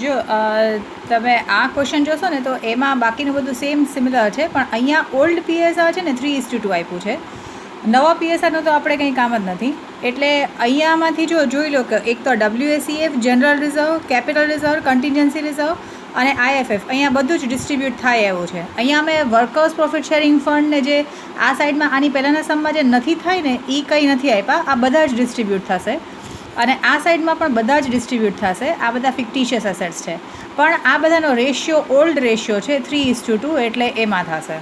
જો તમે આ ક્વેશ્ચન જોશો ને તો એમાં બાકીનું બધું સેમ સિમિલર છે, પણ અહીંયા ઓલ્ડ પીએસઆર છે ને 3:2 આપ્યું છે. નવા પીએસઆરનું તો આપણે કંઈ કામ જ નથી. એટલે અહીંયામાંથી જોઈ લો કે એક તો WACF, general reserve, capital reserve, contingency reserve અને IFF અહીંયા બધું જ ડિસ્ટ્રીબ્યુટ થાય એવું છે. અહીંયા અમે વર્કર્સ પ્રોફિટ શેરિંગ ફંડ ને જે આ સાઈડમાં આની પહેલાંના સમમાં જે નથી થાય ને એ કંઈ નથી આપ્યા. આ બધા જ ડિસ્ટ્રીબ્યુટ થશે અને આ સાઈડમાં પણ બધા જ ડિસ્ટ્રીબ્યુટ થશે. આ બધા ફિક્ટિશિયસ એસેટ્સ છે, પણ આ બધાનો રેશિયો ઓલ્ડ રેશિયો છે 3:2, એટલે એમાં થશે.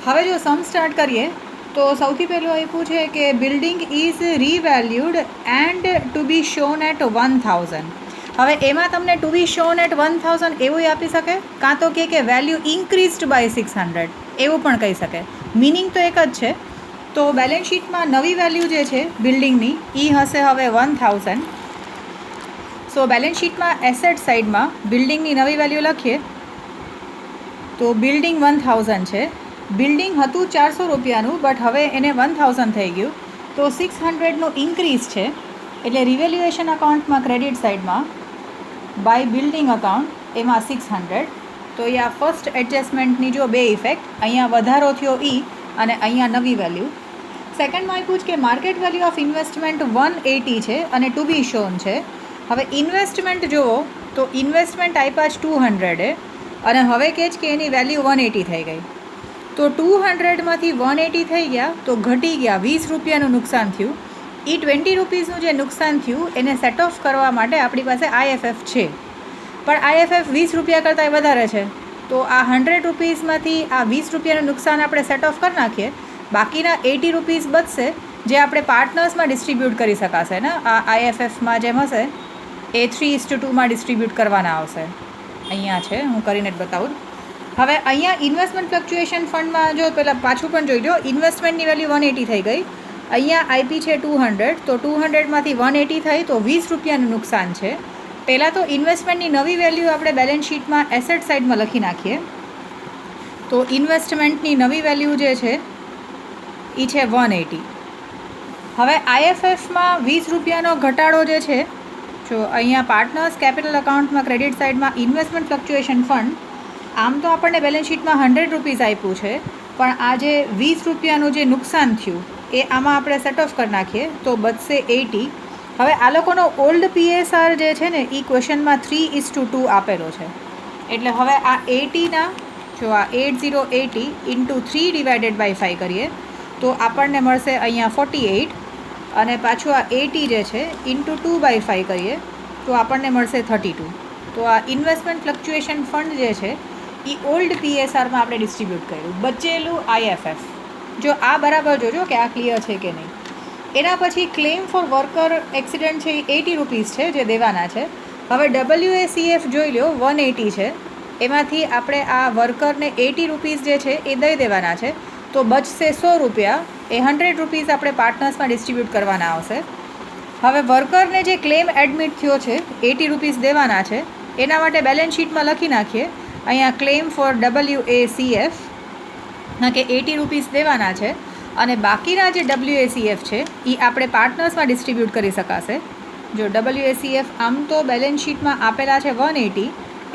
હવે જો સમ સ્ટાર્ટ કરીએ તો સૌથી પહેલું આપ્યું છે કે building is revalued and to be shown at 1000. હવે એમાં તમને ટુ બી શોન એટ 1000 એવું આપી શકે, કાં તો કે વેલ્યુ ઇન્ક્રીઝડ બાય 600 એવું પણ કહી શકે. મિનિંગ તો એક જ છે. તો બેલેન્સ શીટમાં નવી વેલ્યુ જે છે બિલ્ડિંગની એ હશે હવે 1000. સો બેલેન્સ શીટમાં એસેટ સાઈડમાં બિલ્ડિંગની નવી વેલ્યુ લખીએ તો બિલ્ડિંગ 1000 છે. બિલ્ડિંગ હતું 400 રૂપિયાનું, બટ હવે એને 1000 થઈ ગયું. તો 600નું ઇન્ક્રીઝ છે, એટલે રિવેલ્યુએશન અકાઉન્ટમાં ક્રેડિટ સાઈડમાં બાય બિલ્ડિંગ અકાઉન્ટ એમાં 600. તો અહીંયા ફર્સ્ટ એડજસ્ટમેન્ટની જો બે ઇફેક્ટ, અહીંયા વધારો થયો અને અહીંયા નવી વેલ્યુ. સેકન્ડમાં આપ્યું કે માર્કેટ વેલ્યુ ઓફ ઇન્વેસ્ટમેન્ટ 180 છે અને ટુ બી શોન છે. હવે ઇન્વેસ્ટમેન્ટ જુઓ તો ઇન્વેસ્ટમેન્ટ આપ્યા જ 200 અને હવે કહે છે કે એની વેલ્યુ 180 થઈ ગઈ. તો 200માંથી 180 થઈ ગયા તો ઘટી ગયા 20 રૂપિયાનું નુકસાન થયું. એ 20 રૂપીસનું જે નુકસાન થયું એને સેટ ઓફ કરવા માટે આપણી પાસે IFF છે, પણ IFF 20 રૂપિયા કરતાં વધારે છે. તો આ 100 રૂપીસમાંથી આ 20 રૂપિયાનું નુકસાન આપણે સેટ ઓફ કરી નાખીએ, બાકીના 80 રૂપીસ બચશે જે આપણે પાર્ટનર્સમાં ડિસ્ટ્રીબ્યુટ કરી શકાશે ને. આ IFFમાં જેમ હશે એ 3:2માં ડિસ્ટ્રીબ્યુટ કરવાના આવશે. અહીંયા છે, હું કરીને જ બતાવું. હવે અહીંયા ઇન્વેસ્ટમેન્ટ ફ્લક્ચ્યુએશન ફંડમાં જો પહેલાં પાછું પણ જોઈ લો, ઇન્વેસ્ટમેન્ટની વેલ્યુ 180 થઈ ગઈ. અહીંયા આઈપી છે 200, તો 200માંથી 180 થઈ તો 20 રૂપિયાનું નુકસાન છે. પહેલાં તો ઇન્વેસ્ટમેન્ટની નવી વેલ્યુ આપણે બેલેન્સ શીટમાં એસેટ સાઈડમાં લખી નાખીએ. તો ઇન્વેસ્ટમેન્ટની નવી વેલ્યુ જે છે એ છે 180. હવે IFFમાં 20 રૂપિયાનો ઘટાડો જે છે, જો અહીંયા પાર્ટનર્સ કેપિટલ અકાઉન્ટમાં ક્રેડિટ સાઈડમાં ઇન્વેસ્ટમેન્ટ ફ્લક્ચ્યુએશન ફંડ, આમ તો આપણને બેલેન્સ શીટમાં 100 રૂપીસ આપ્યું છે, પણ આ જે 20 રૂપિયાનું જે નુકસાન થયું એ આમાં આપણે સેટ ઓફ કરી નાખીએ તો બચશે 80. હવે આ લોકોનો ઓલ્ડ PSR જે છે ને એ ક્વેશ્ચનમાં 3:2 આપેલો છે, એટલે હવે આ 80ના જો આ 8080 ઇન્ટુ 3 ડિવાઇડેડ બાય 5 કરીએ તો આપણને મળશે અહીંયા 48, અને પાછું આ 80 જે છે ઇન્ટુ 2/5 કરીએ તો આપણને મળશે 32. તો આ ઇન્વેસ્ટમેન્ટ ફ્લક્ચ્યુએશન ફંડ જે છે એ ઓલ્ડ PSRમાં આપણે ડિસ્ટ્રીબ્યુટ કર્યું, બચેલું IFF. જો આ બરાબર જોજો કે આ ક્લિયર છે કે નહીં. એના પછી ક્લેમ ફોર વર્કર એક્સિડન્ટ છે એ 80 રૂપીસ છે જે દેવાના છે. હવે WACF જોઈ લો 180 છે, એમાંથી આપણે આ વર્કરને 80 રૂપીસ જે છે એ દઈ દેવાના છે, તો બચશે 100 રૂપિયા. એ 100 રૂપીસ આપણે પાર્ટનર્સમાં ડિસ્ટ્રીબ્યુટ કરવાના આવશે. હવે વર્કરને જે ક્લેમ એડમિટ થયો છે 80 રૂપીસ દેવાના છે, એના માટે બેલેન્સ શીટમાં લખી નાખીએ. અહીંયા ક્લેમ ફોર WACF ના કે 80 રૂપીસ દેવાના છે, અને બાકીના જે WACF છે એ આપણે પાર્ટનર્સમાં ડિસ્ટ્રીબ્યુટ કરી શકાશે. જો WACF આમ તો બેલેન્સ શીટમાં આપેલા છે 180,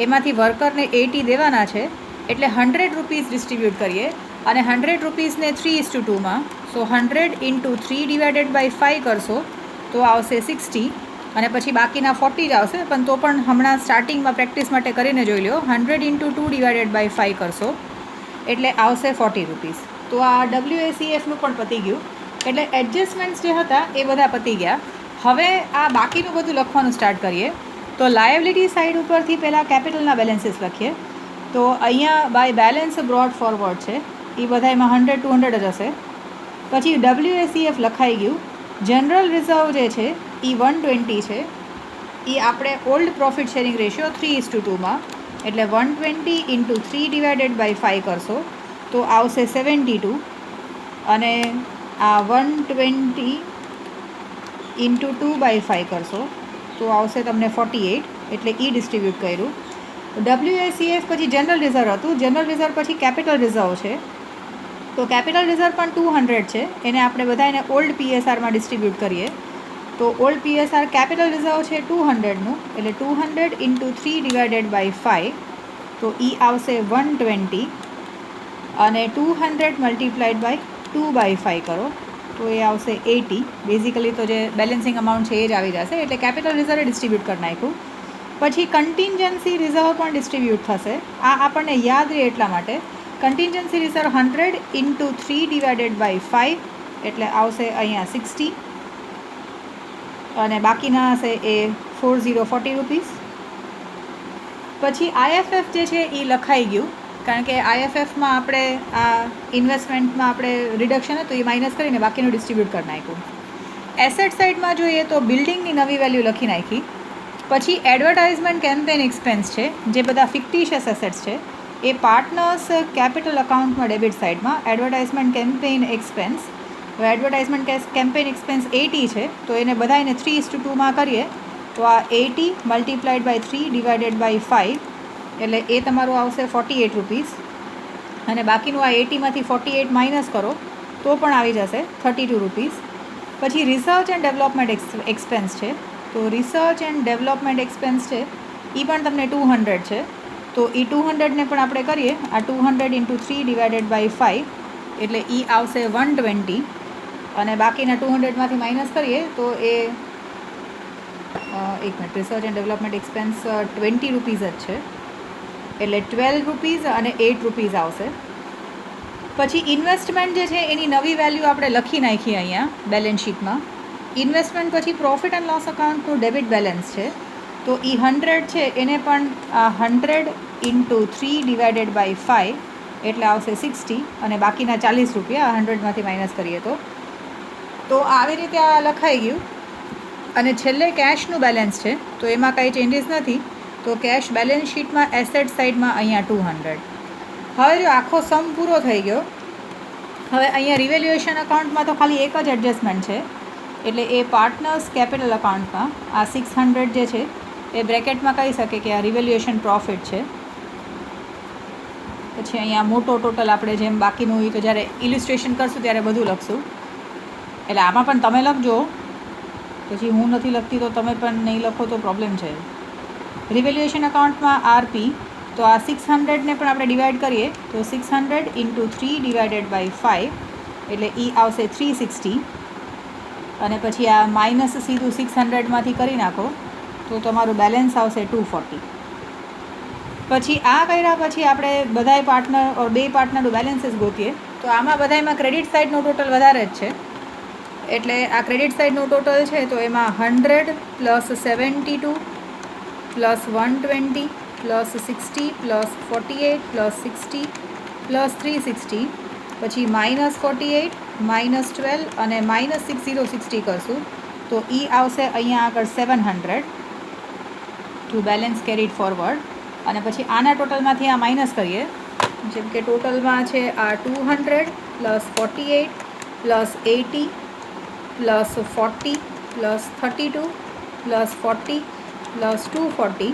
એમાંથી વર્કરને 80 દેવાના છે, એટલે 100 રૂપીસ ડિસ્ટ્રીબ્યુટ કરીએ અને 100 રૂપીસને 3:2માં, સો 100 ઇન્ટુ 3 ડિવાઇડેડ બાય 5 કરશો તો આવશે 60, અને પછી બાકીના 40 જ આવશે, પણ તો પણ હમણાં સ્ટાર્ટિંગમાં પ્રેક્ટિસ માટે કરીને જોઈ લો. 100 ઇન્ટુ 2 ડિવાઇડેડ બાય 5 કરશો એટલે આવશે 40 રૂપીસ. તો આ WACFનું પણ પતી ગયું, એટલે એડજસ્ટમેન્ટ્સ જે હતા એ બધા પતી ગયા. હવે આ બાકીનું બધું લખવાનું સ્ટાર્ટ કરીએ. તો લાયબિલિટી સાઈડ ઉપરથી પહેલાં કેપિટલના બેલેન્સીસ લખીએ. તો અહીંયા બાય બેલેન્સ બ્રોડ ફોરવર્ડ છે, એ બધા એમાં 100-200 જ હશે. પછી WACF લખાઈ ગયું. જનરલ રિઝર્વ જે છે એ 120 છે, એ આપણે ઓલ્ડ પ્રોફિટ શેરિંગ રેશિયો 3:2માં, એટલે 120 ઇન્ટુ 3 ડિવાઇડેડ બાય 5 કરશો તો આવશે 72, અને આ 120 ઇન્ટુ 2/5 કરશો તો આવશે તમને 48, એટલે ડિસ્ટ્રીબ્યુટ કર્યું. WACF પછી જનરલ રિઝર્વ હતું, જનરલ રિઝર્વ પછી કેપિટલ રિઝર્વ છે, તો કેપિટલ રિઝર્વ પણ 200 છે, એને આપણે બધા એને ઓલ્ડ PSRમાં ડિસ્ટ્રીબ્યુટ કરીએ તો ઓલ્ડ પીએસઆર કેપિટલ રિઝર્વ છે 200નું, એટલે 200 ઇન્ટુ 3 ડિવાઇડેડ બાય 5, તો એ આવશે 120, અને 200 મલ્ટીપ્લાઇડ બાય 2/5 કરો તો એ આવશે 80. બેઝિકલી તો જે બેલેન્સિંગ અમાઉન્ટ છે એ જ આવી જશે, એટલે કેપિટલ રિઝર્વે ડિસ્ટ્રીબ્યુટ કરી નાખ્યું. પછી કન્ટિન્જન્સી રિઝર્વ પણ ડિસ્ટ્રીબ્યુટ થશે. આ આપણને યાદ રહે એટલા માટે. Contingency reserve 100 into 3 divided by 5, એટલે આવશે અહીંયા 60, અને બાકીના હશે એ 4040 રૂપીસ. પછી IFF જે છે એ લખાઈ ગયું, કારણ કે IFFમાં આપણે આ ઇન્વેસ્ટમેન્ટમાં આપણે રિડક્શન હતું એ માઇનસ કરીને બાકીનું ડિસ્ટ્રીબ્યુટ કરી નાખ્યું. એસેટ સાઇડમાં જોઈએ તો બિલ્ડિંગની નવી વેલ્યુ લખી નાખી. પછી એડવર્ટાઇઝમેન્ટ કેમ્પેન એક્સપેન્સ છે, જે બધા ફિક્ટિશિયસ એસેટ્સ છે એ પાર્ટનર્સ કેપિટલ અકાઉન્ટમાં ડેબિટ સાઇડમાં એડવર્ટાઇઝમેન્ટ કેમ્પેન એક્સપેન્સ. હવે એડવર્ટાઇઝમેન્ટ કેમ્પેન એક્સપેન્સ 80 છે, તો એને બધાને 3:2 કરીએ તો આ 80 મલ્ટીપ્લાઇડ બાય 3 ડિવાઇડેડ બાય 5, એટલે એ તમારું આવશે 48 રૂપીસ. અને બાકીનું આ 80માંથી 48 માઇનસ કરો તો પણ આવી જશે 32 રૂપીસ. પછી રિસર્ચ એન્ડ ડેવલપમેન્ટ એક્સપેન્સ છે, તો રિસર્ચ એન્ડ ડેવલપમેન્ટ એક્સપેન્સ છે એ પણ તમને 200 છે, તો એ 200ને પણ આપણે કરીએ આ 200 ઇન્ટુ 3 ડિવાઇડેડ બાય 5, એટલે એ આવશે 120, અને બાકીના 200માંથી માઇનસ કરીએ તો એ એક minute, research and development expense 20 rupees જ છે, એટલે 12 રૂપીસ અને 8 રૂપીસ આવશે. પછી ઇન્વેસ્ટમેન્ટ જે છે એની નવી વેલ્યુ આપણે લખી નાખીએ અહીંયા બેલેન્સ શીટમાં. ઇન્વેસ્ટમેન્ટ પછી પ્રોફિટ એન્ડ લોસ અકાઉન્ટનું ડેબિટ બેલેન્સ છે, તો એ 100 છે, એને પણ 100 ઇન્ટુ 3 ડિવાઇડેડ બાય 5, એટલે આવશે 60, અને બાકીના 40 રૂપિયા 100માંથી માઇનસ કરીએ તો આવી રીતે આ લખાઈ ગયું. અને છેલ્લે કેશનું બેલેન્સ છે, તો એમાં કંઈ ચેન્જીસ નથી, તો કેશ બેલેન્સ શીટમાં એસેટ સાઇડમાં અહીંયા 200. હવે જો આખો સમ પૂરો થઈ ગયો. હવે અહીંયા રિવેલ્યુએશન અકાઉન્ટમાં તો ખાલી એક જ એડજસ્ટમેન્ટ છે, એટલે એ પાર્ટનર્સ કેપિટલ અકાઉન્ટમાં આ 600 જે છે એ બ્રેકેટમાં કહી શકે કે આ રિવેલ્યુએશન પ્રોફિટ છે. પછી અહીંયા મોટો ટોટલ આપણે જેમ બાકીનું હોય તો જ્યારે ઇલિસ્ટ્રેશન કરશું ત્યારે બધું લખશું, એટલે આમાં પણ તમે લખજો, પછી હું નથી લખતી તો તમે પણ નહીં લખો તો પ્રોબ્લેમ છે. રિવેલ્યુએશન અકાઉન્ટમાં આરપી, તો આ 600ને પણ આપણે ડિવાઈડ કરીએ તો 600 ઇન્ટુ 3 ડિવાઇડેડ બાય 5, એટલે એ આવશે 360, અને પછી આ માઇનસ સીધું 600માંથી કરી નાખો તો તમારું બેલેન્સ આવશે 240. પછી આ કર્યા પછી આપણે બધાય પાર્ટનર ઓર બે પાર્ટનરનું બેલેન્સીસ ગોતીએ, તો આમાં બધાયમાં ક્રેડિટ સાઇડનું ટોટલ વધારે જ છે, એટલે આ ક્રેડિટ સાઇડનું ટોટલ છે તો એમાં 100 plus 72 plus 120 plus 60 plus 48 plus 60 plus 360, પછી માઇનસ 48 માઇનસ 12 અને માઇનસ 6060 કરશું તો એ આવશે અહીંયા આગળ 700 ટુ બેલેન્સ કેરીડ ફોરવર્ડ. અને પછી આના ટોટલમાંથી આ માઇનસ કરીએ, જેમ કે ટોટલમાં છે આ 200 plus 48 plus 80 plus 40 plus 32 plus 40 plus 240,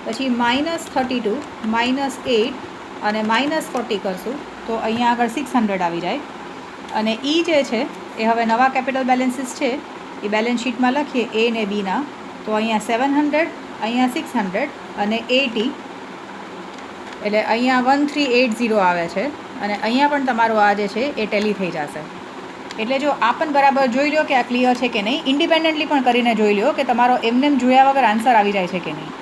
પછી માઇનસ 32 માઇનસ 8 અને માઇનસ 40 કરશું તો અહીંયા આગળ 600 આવી જાય. અને એ જે છે એ હવે નવા કેપિટલ બેલેન્સીસ છે એ બેલેન્સ શીટમાં લખીએ એ ને બીના, તો અહીંયા 700, અહીંયા 600 અને 80, એટલે અહીંયા 1380 આવે છે, અને અહીંયા પણ તમારો આ જે છે એ ટેલી થઈ જશે. એટલે જો આ પણ બરાબર જોઈ લો કે આ ક્લિયર છે કે નહીં. ઇન્ડિપેન્ડન્ટલી પણ કરીને જોઈ લો કે તમારો એમને જોયા વગર આન્સર આવી જાય છે કે નહીં.